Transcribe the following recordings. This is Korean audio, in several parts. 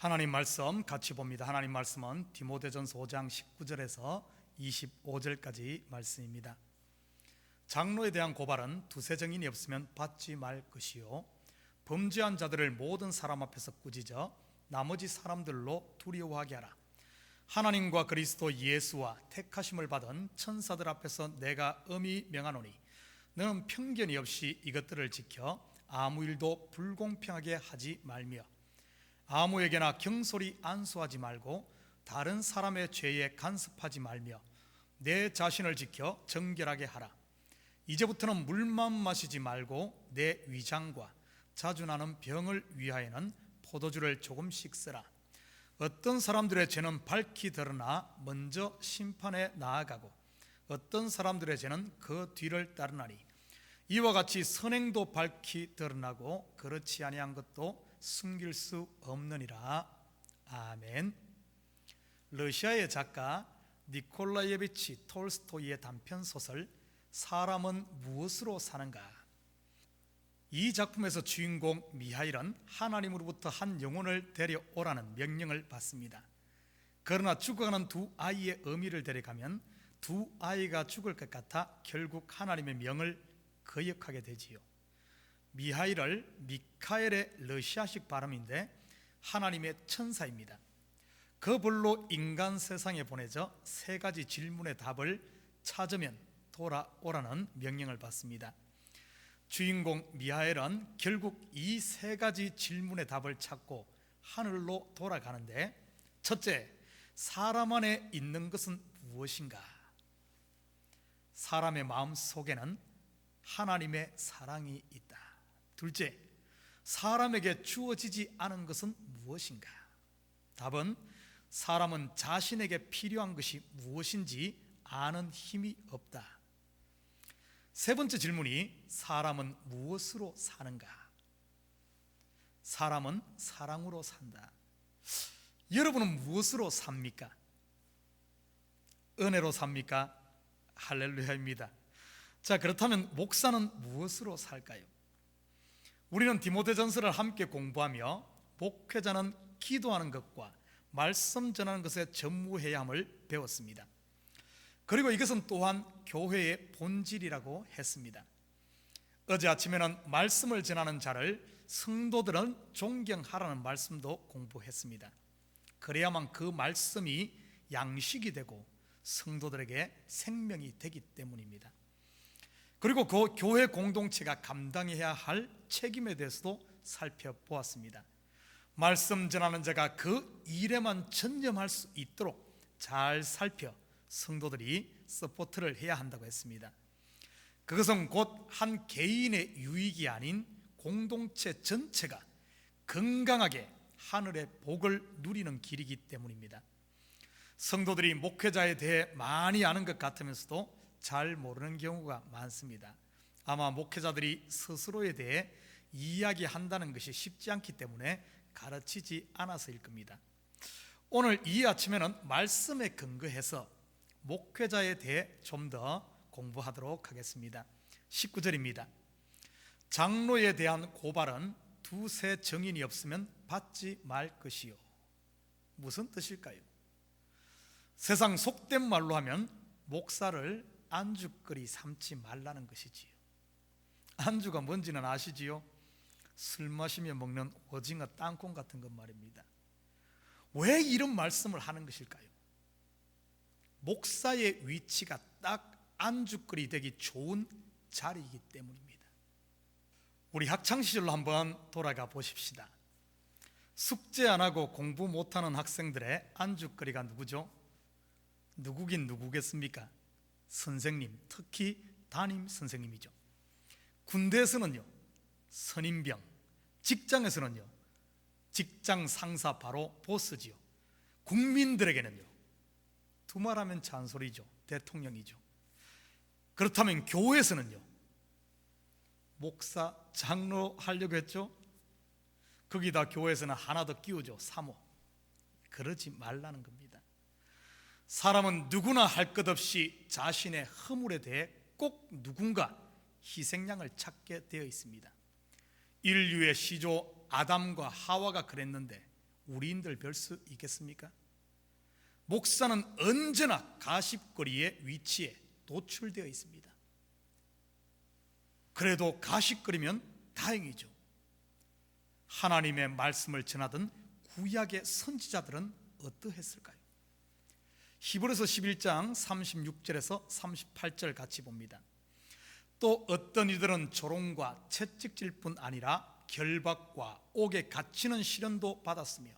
하나님 말씀 같이 봅니다. 하나님 말씀은 디모데전서 5장 19절에서 25절까지 말씀입니다. 장로에 대한 고발은 두세 증인이 없으면 받지 말 것이요, 범죄한 자들을 모든 사람 앞에서 꾸짖어 나머지 사람들로 두려워하게 하라. 하나님과 그리스도 예수와 택하심을 받은 천사들 앞에서 내가 엄히 명하노니, 너는 편견이 없이 이것들을 지켜 아무 일도 불공평하게 하지 말며 아무에게나 경솔히 안수하지 말고 다른 사람의 죄에 간섭하지 말며 내 자신을 지켜 정결하게 하라. 이제부터는 물만 마시지 말고 내 위장과 자주 나는 병을 위하여는 포도주를 조금씩 쓰라. 어떤 사람들의 죄는 밝히 드러나 먼저 심판에 나아가고 어떤 사람들의 죄는 그 뒤를 따르나니, 이와 같이 선행도 밝히 드러나고 그렇지 아니한 것도 숨길 수 없느니라. 아멘. 러시아의 작가 니콜라예비치 톨스토이의 단편 소설 사람은 무엇으로 사는가, 이 작품에서 주인공 미하일은 하나님으로부터 한 영혼을 데려오라는 명령을 받습니다. 그러나 죽어가는 두 아이의 어미를 데려가면 두 아이가 죽을 것 같아 결국 하나님의 명을 거역하게 되지요. 미하일을 미카엘의 러시아식 발음인데 하나님의 천사입니다. 그 벌로 인간 세상에 보내져 세 가지 질문의 답을 찾으면 돌아오라는 명령을 받습니다. 주인공 미하엘은 결국 이 세 가지 질문의 답을 찾고 하늘로 돌아가는데, 첫째, 사람 안에 있는 것은 무엇인가? 사람의 마음 속에는 하나님의 사랑이 있다. 둘째, 사람에게 주어지지 않은 것은 무엇인가? 답은 사람은 자신에게 필요한 것이 무엇인지 아는 힘이 없다. 세 번째 질문이 사람은 무엇으로 사는가? 사람은 사랑으로 산다. 여러분은 무엇으로 삽니까? 은혜로 삽니까? 할렐루야입니다. 자, 그렇다면 목사는 무엇으로 살까요? 우리는 디모데전서를 함께 공부하며 목회자는 기도하는 것과 말씀 전하는 것에 전무해야 함을 배웠습니다. 그리고 이것은 또한 교회의 본질이라고 했습니다. 어제 아침에는 말씀을 전하는 자를 성도들은 존경하라는 말씀도 공부했습니다. 그래야만 그 말씀이 양식이 되고 성도들에게 생명이 되기 때문입니다. 그리고 그 교회 공동체가 감당해야 할 책임에 대해서도 살펴보았습니다. 말씀 전하는 자가 그 일에만 전념할 수 있도록 잘 살펴 성도들이 서포트를 해야 한다고 했습니다. 그것은 곧 한 개인의 유익이 아닌 공동체 전체가 건강하게 하늘의 복을 누리는 길이기 때문입니다. 성도들이 목회자에 대해 많이 아는 것 같으면서도 잘 모르는 경우가 많습니다. 아마 목회자들이 스스로에 대해 이야기한다는 것이 쉽지 않기 때문에 가르치지 않아서일 겁니다. 오늘 이 아침에는 말씀에 근거해서 목회자에 대해 좀 더 공부하도록 하겠습니다. 19절입니다. 장로에 대한 고발은 두세 증인이 없으면 받지 말 것이요. 무슨 뜻일까요? 세상 속된 말로 하면 목사를 안주거리 삼지 말라는 것이지요. 안주가 뭔지는 아시지요? 술 마시며 먹는 오징어 땅콩 같은 것 말입니다. 왜 이런 말씀을 하는 것일까요? 목사의 위치가 딱 안주거리 되기 좋은 자리이기 때문입니다. 우리 학창시절로 한번 돌아가 보십시다. 숙제 안 하고 공부 못하는 학생들의 안주거리가 누구죠? 누구긴 누구겠습니까? 선생님, 특히 담임 선생님이죠. 군대에서는요, 선임병, 직장에서는요, 직장 상사, 바로 보스지요. 국민들에게는요, 두말하면 잔소리죠, 대통령이죠. 그렇다면 교회에서는요, 목사, 장로 하려고 했죠. 거기다 교회에서는 하나 더 끼우죠, 사모. 그러지 말라는 겁니다. 사람은 누구나 할 것 없이 자신의 허물에 대해 꼭 누군가 희생양을 찾게 되어 있습니다. 인류의 시조 아담과 하와가 그랬는데 우리인들 별 수 있겠습니까? 목사는 언제나 가십거리의 위치에 노출되어 있습니다. 그래도 가십거리면 다행이죠. 하나님의 말씀을 전하던 구약의 선지자들은 어떠했을까요? 히브리서 11장 36절에서 38절 같이 봅니다. 또 어떤 이들은 조롱과 채찍질 뿐 아니라 결박과 옥에 갇히는 시련도 받았으며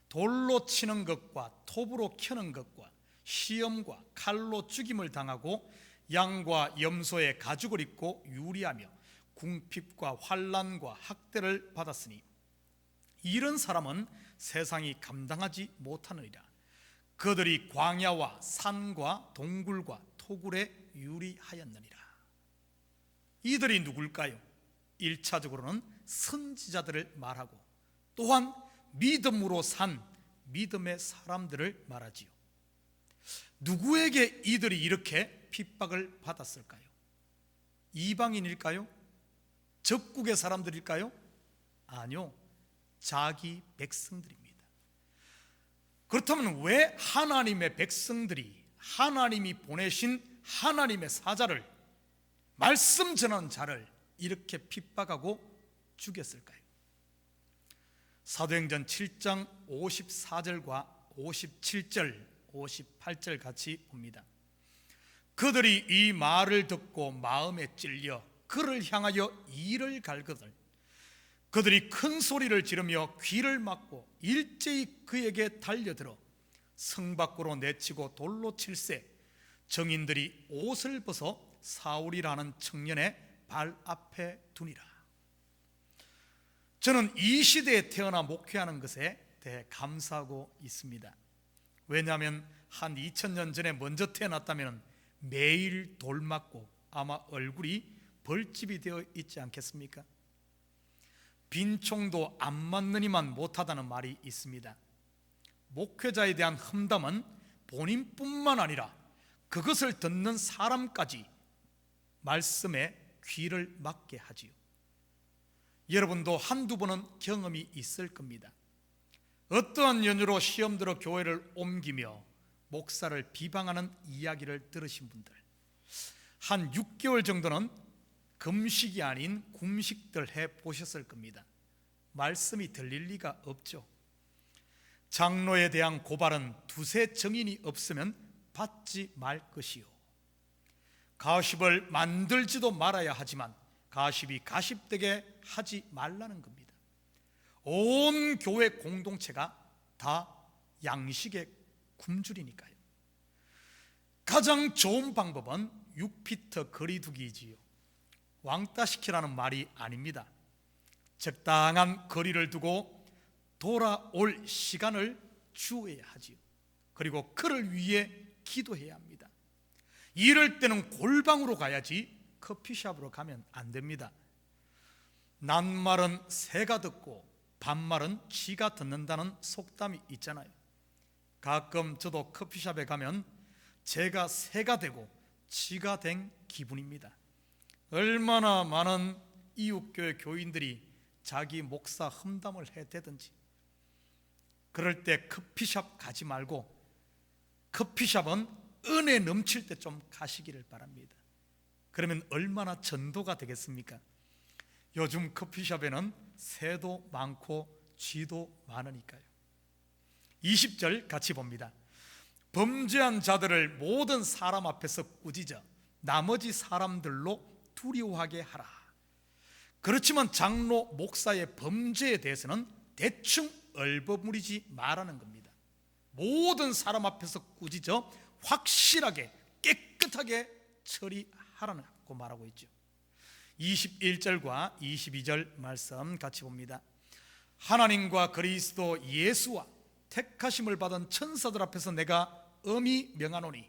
돌로 치는 것과 톱으로 켜는 것과 시험과 칼로 죽임을 당하고 양과 염소의 가죽을 입고 유리하며 궁핍과 환난과 학대를 받았으니 이런 사람은 세상이 감당하지 못하느니라. 그들이 광야와 산과 동굴과 토굴에 유리하였느니라. 이들이 누굴까요? 1차적으로는 선지자들을 말하고 또한 믿음으로 산 믿음의 사람들을 말하지요. 누구에게 이들이 이렇게 핍박을 받았을까요? 이방인일까요? 적국의 사람들일까요? 아니요, 자기 백성들입니다. 그렇다면 왜 하나님의 백성들이 하나님이 보내신 하나님의 사자를, 말씀 전하는 자를 이렇게 핍박하고 죽였을까요? 사도행전 7장 54절과 57절, 58절 같이 봅니다. 그들이 이 말을 듣고 마음에 찔려 그를 향하여 이를 갈거들 그들이 큰 소리를 지르며 귀를 막고 일제히 그에게 달려들어 성 밖으로 내치고 돌로 칠세 정인들이 옷을 벗어 사울이라는 청년의 발 앞에 두니라. 저는 이 시대에 태어나 목회하는 것에 대해 감사하고 있습니다. 왜냐하면 한 2000년 전에 먼저 태어났다면 매일 돌 맞고 아마 얼굴이 벌집이 되어 있지 않겠습니까? 빈총도 안 맞느니만 못하다는 말이 있습니다. 목회자에 대한 험담은 본인뿐만 아니라 그것을 듣는 사람까지 말씀에 귀를 막게 하지요. 여러분도 한두 번은 경험이 있을 겁니다. 어떠한 연유로 시험 들어 교회를 옮기며 목사를 비방하는 이야기를 들으신 분들, 한 6개월 정도는 금식이 아닌 kum식들 해보셨을 겁니다. 말씀이 들릴 리가 없죠. 장로에 대한 고발은 두세 정인이 없으면 받지 말 것이요, 가십을 만들지도 말아야 하지만 가십이 가십되게 하지 말라는 겁니다. 온 교회 공동체가 다 양식의 굶주리니까요. 가장 좋은 방법은 6피트 거리두기이지요. 왕따시키라는 말이 아닙니다. 적당한 거리를 두고 돌아올 시간을 주어야 하지요. 그리고 그를 위해 기도해야 합니다. 이럴 때는 골방으로 가야지 커피숍으로 가면 안 됩니다. 낱말은 새가 듣고 반말은 쥐가 듣는다는 속담이 있잖아요. 가끔 저도 커피숍에 가면 제가 새가 되고 쥐가 된 기분입니다. 얼마나 많은 이웃교회 교인들이 자기 목사 험담을 해대든지. 그럴 때 커피숍 가지 말고 커피숍은 은혜 넘칠 때 좀 가시기를 바랍니다. 그러면 얼마나 전도가 되겠습니까? 요즘 커피숍에는 새도 많고 쥐도 많으니까요. 20절 같이 봅니다. 범죄한 자들을 모든 사람 앞에서 꾸짖어 나머지 사람들로 두려워하게 하라. 그렇지만 장로, 목사의 범죄에 대해서는 대충 얼버무리지 말라는 겁니다. 모든 사람 앞에서 꾸짖어 확실하게 깨끗하게 처리하라고 말하고 있죠. 21절과 22절 말씀 같이 봅니다. 하나님과 그리스도 예수와 택하심을 받은 천사들 앞에서 내가 엄히 명하노니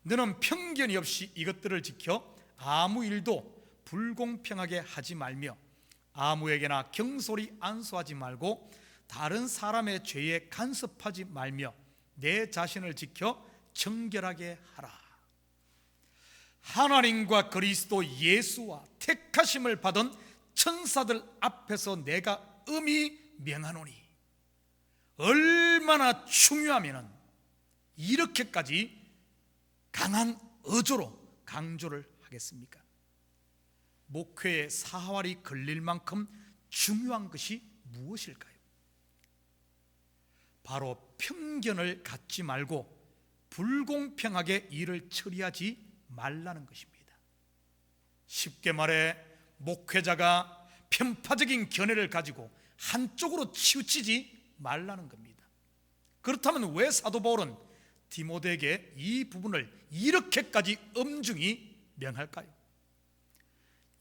너는 편견이 없이 이것들을 지켜 아무 일도 불공평하게 하지 말며 아무에게나 경솔히 안수하지 말고 다른 사람의 죄에 간섭하지 말며 내 자신을 지켜 정결하게 하라. 하나님과 그리스도 예수와 택하심을 받은 천사들 앞에서 내가 엄히 명하노니, 얼마나 중요하면은 이렇게까지 강한 어조로 강조를 하겠습니까? 목회의 사활이 걸릴 만큼 중요한 것이 무엇일까요? 바로 편견을 갖지 말고 불공평하게 일을 처리하지 말라는 것입니다. 쉽게 말해 목회자가 편파적인 견해를 가지고 한쪽으로 치우치지 말라는 겁니다. 그렇다면 왜 사도 바울은 디모데에게 이 부분을 이렇게까지 엄중히 명할까요?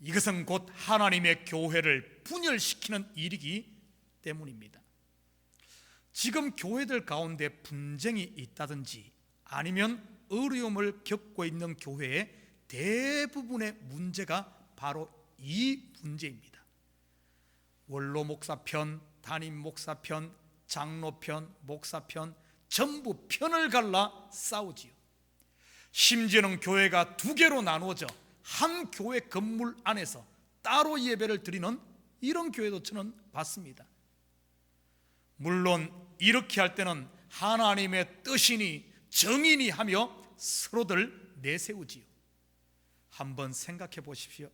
이것은 곧 하나님의 교회를 분열시키는 일이기 때문입니다. 지금 교회들 가운데 분쟁이 있다든지 아니면 어려움을 겪고 있는 교회의 대부분의 문제가 바로 이 문제입니다. 원로 목사 편, 담임 목사 편, 장로 편, 목사 편, 전부 편을 갈라 싸우지요. 심지어는 교회가 두 개로 나누어져 한 교회 건물 안에서 따로 예배를 드리는 이런 교회도 저는 봤습니다. 물론 이렇게 할 때는 하나님의 뜻이니 정이니 하며 서로들 내세우지요. 한번 생각해 보십시오.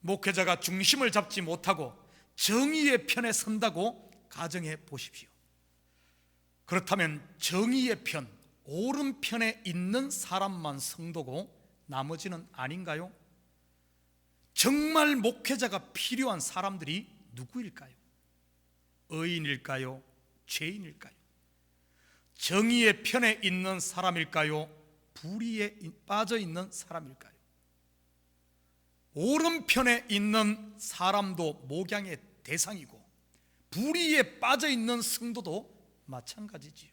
목회자가 중심을 잡지 못하고 정의의 편에 선다고 가정해 보십시오. 그렇다면 정의의 편, 옳은 편에 있는 사람만 성도고 나머지는 아닌가요? 정말 목회자가 필요한 사람들이 누구일까요? 의인일까요? 죄인일까요? 정의의 편에 있는 사람일까요? 불의에 빠져 있는 사람일까요? 옳은 편에 있는 사람도 목양의 대상이고 불의에 빠져 있는 성도도 마찬가지지요.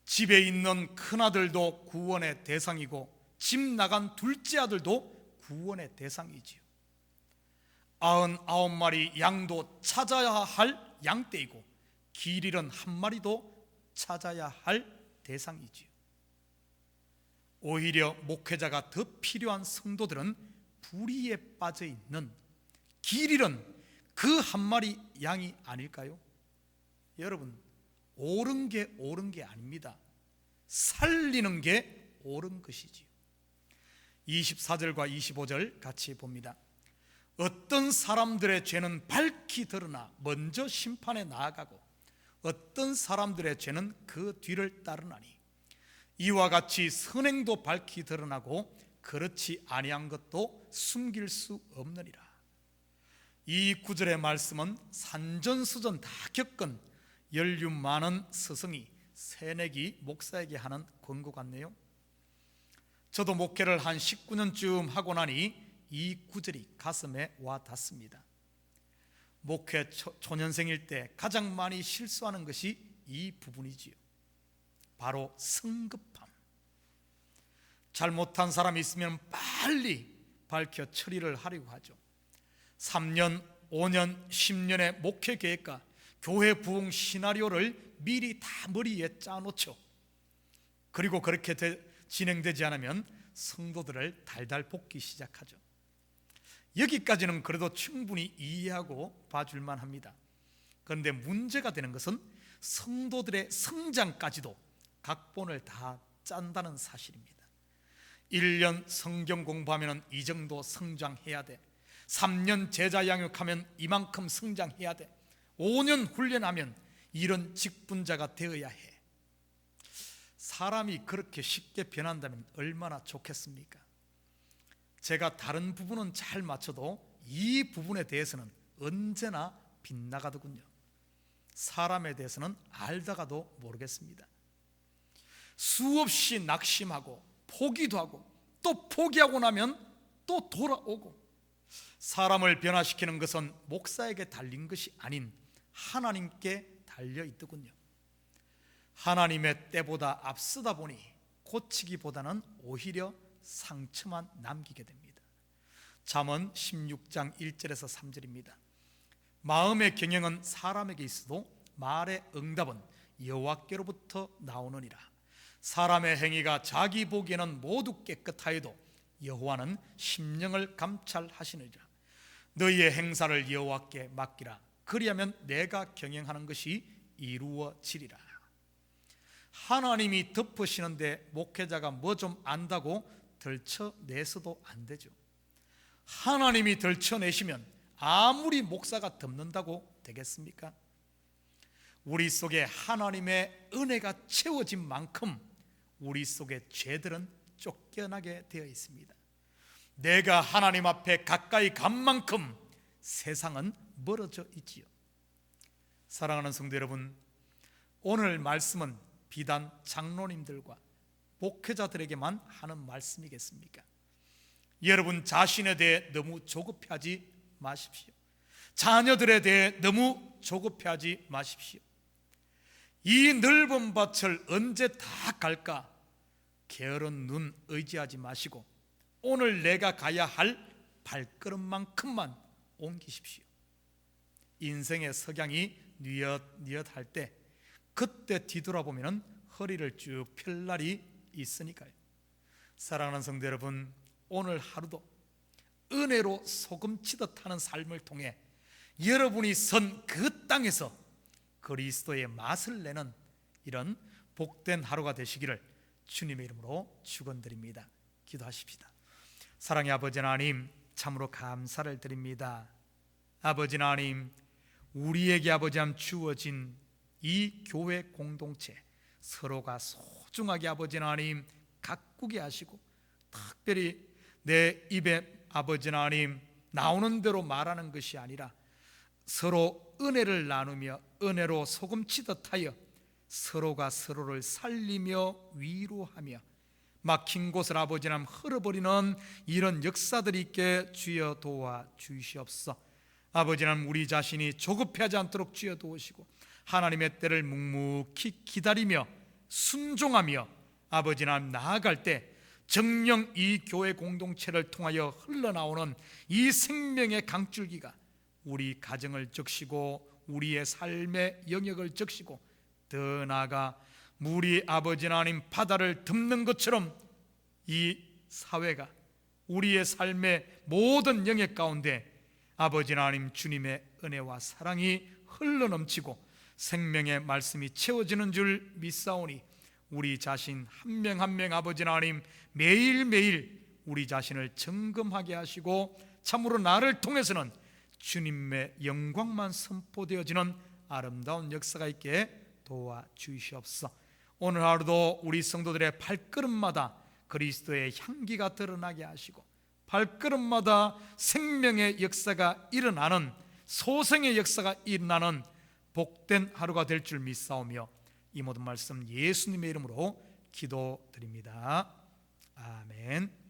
집에 있는 큰아들도 구원의 대상이고 집 나간 둘째 아들도 구원의 대상이지요. 99마리 양도 찾아야 할 양떼이고 길 잃은 한 마리도 찾아야 할 대상이지요. 오히려 목회자가 더 필요한 성도들은 불의에 빠져 있는 길 잃은 그 한 마리 양이 아닐까요? 여러분, 옳은 게 아닙니다. 살리는 게 옳은 것이지요. 24절과 25절 같이 봅니다. 어떤 사람들의 죄는 밝히 드러나 먼저 심판에 나아가고 어떤 사람들의 죄는 그 뒤를 따르나니 이와 같이 선행도 밝히 드러나고 그렇지 아니한 것도 숨길 수 없느니라. 이 구절의 말씀은 산전수전 다 겪은 연륜 많은 스승이 새내기 목사에게 하는 권고 같네요. 저도 목회를 한 19년쯤 하고 나니 이 구절이 가슴에 와 닿습니다. 목회 초년생일 때 가장 많이 실수하는 것이 이 부분이지요. 바로 성급함. 잘못한 사람이 있으면 빨리 밝혀 처리를 하려고 하죠. 3년, 5년, 10년의 목회 계획과 교회 부흥 시나리오를 미리 다 머리에 짜놓죠. 그리고 그렇게 진행되지 않으면 성도들을 달달 볶기 시작하죠. 여기까지는 그래도 충분히 이해하고 봐줄만 합니다. 그런데 문제가 되는 것은 성도들의 성장까지도 각본을 다 짠다는 사실입니다. 1년 성경 공부하면 이 정도 성장해야 돼. 3년 제자 양육하면 이만큼 성장해야 돼. 5년 훈련하면 이런 직분자가 되어야 해. 사람이 그렇게 쉽게 변한다면 얼마나 좋겠습니까? 제가 다른 부분은 잘 맞춰도 이 부분에 대해서는 언제나 빗나가더군요. 사람에 대해서는 알다가도 모르겠습니다. 수없이 낙심하고 포기도 하고 또 포기하고 나면 또 돌아오고, 사람을 변화시키는 것은 목사에게 달린 것이 아닌 하나님께 달려 있더군요. 하나님의 때보다 앞서다 보니 고치기보다는 오히려 상처만 남기게 됩니다. 잠언 16장 1절에서 3절입니다. 마음의 경영은 사람에게 있어도 말의 응답은 여호와께로부터 나오느니라. 사람의 행위가 자기 보기에는 모두 깨끗하여도 여호와는 심령을 감찰하시느니라. 너희의 행사를 여호와께 맡기라. 그리하면 내가 경영하는 것이 이루어지리라. 하나님이 덮으시는데 목회자가 뭐 좀 안다고 들춰내서도 안 되죠. 하나님이 들춰내시면 아무리 목사가 덮는다고 되겠습니까? 우리 속에 하나님의 은혜가 채워진 만큼 우리 속에 죄들은 쫓겨나게 되어 있습니다. 내가 하나님 앞에 가까이 간 만큼 세상은 멀어져 있지요. 사랑하는 성도 여러분, 오늘 말씀은 비단 장로님들과 목회자들에게만 하는 말씀이겠습니까? 여러분 자신에 대해 너무 조급해하지 마십시오. 자녀들에 대해 너무 조급해하지 마십시오. 이 넓은 밭을 언제 다 갈까? 게으른 눈 의지하지 마시고 오늘 내가 가야 할 발걸음만큼만 옮기십시오. 인생의 석양이 뉘엿뉘엿할 때 그때 뒤돌아보면 허리를 쭉 펼 날이 있으니까요. 사랑하는 성도 여러분, 오늘 하루도 은혜로 소금치듯 하는 삶을 통해 여러분이 선 그 땅에서 그리스도의 맛을 내는 이런 복된 하루가 되시기를 주님의 이름으로 축원드립니다. 기도하십시다. 사랑의 아버지 하나님, 참으로 감사를 드립니다. 아버지 하나님, 우리에게 아버지 하나님 주어진 이 교회 공동체 서로가 소중하게 아버지 하나님 가꾸게 하시고, 특별히 내 입에 아버지 하나님 나오는 대로 말하는 것이 아니라 서로 은혜를 나누며 은혜로 소금치듯 하여 서로가 서로를 살리며 위로하며 막힌 곳을 아버지 하나님 흘러버리는 이런 역사들이 있게 주여 도와 주시옵소서. 아버지 하나님, 우리 자신이 조급해하지 않도록 주여 도우시고 하나님의 때를 묵묵히 기다리며 순종하며 아버지 하나님 나아갈 때 정녕 이 교회 공동체를 통하여 흘러나오는 이 생명의 강줄기가 우리 가정을 적시고 우리의 삶의 영역을 적시고 더 나아가 물이 아버지 하나님 바다를 덮는 것처럼 이 사회가 우리의 삶의 모든 영역 가운데 아버지 하나님 주님의 은혜와 사랑이 흘러넘치고 생명의 말씀이 채워지는 줄 믿사오니 우리 자신 한 명 한 명 아버지 하나님 매일매일 우리 자신을 점검하게 하시고 참으로 나를 통해서는 주님의 영광만 선포되어지는 아름다운 역사가 있게 도와주시옵소서. 오늘 하루도 우리 성도들의 발걸음마다 그리스도의 향기가 드러나게 하시고 발걸음마다 생명의 역사가 일어나는 소생의 역사가 일어나는 복된 하루가 될 줄 믿사오며 이 모든 말씀 예수님의 이름으로 기도드립니다. 아멘.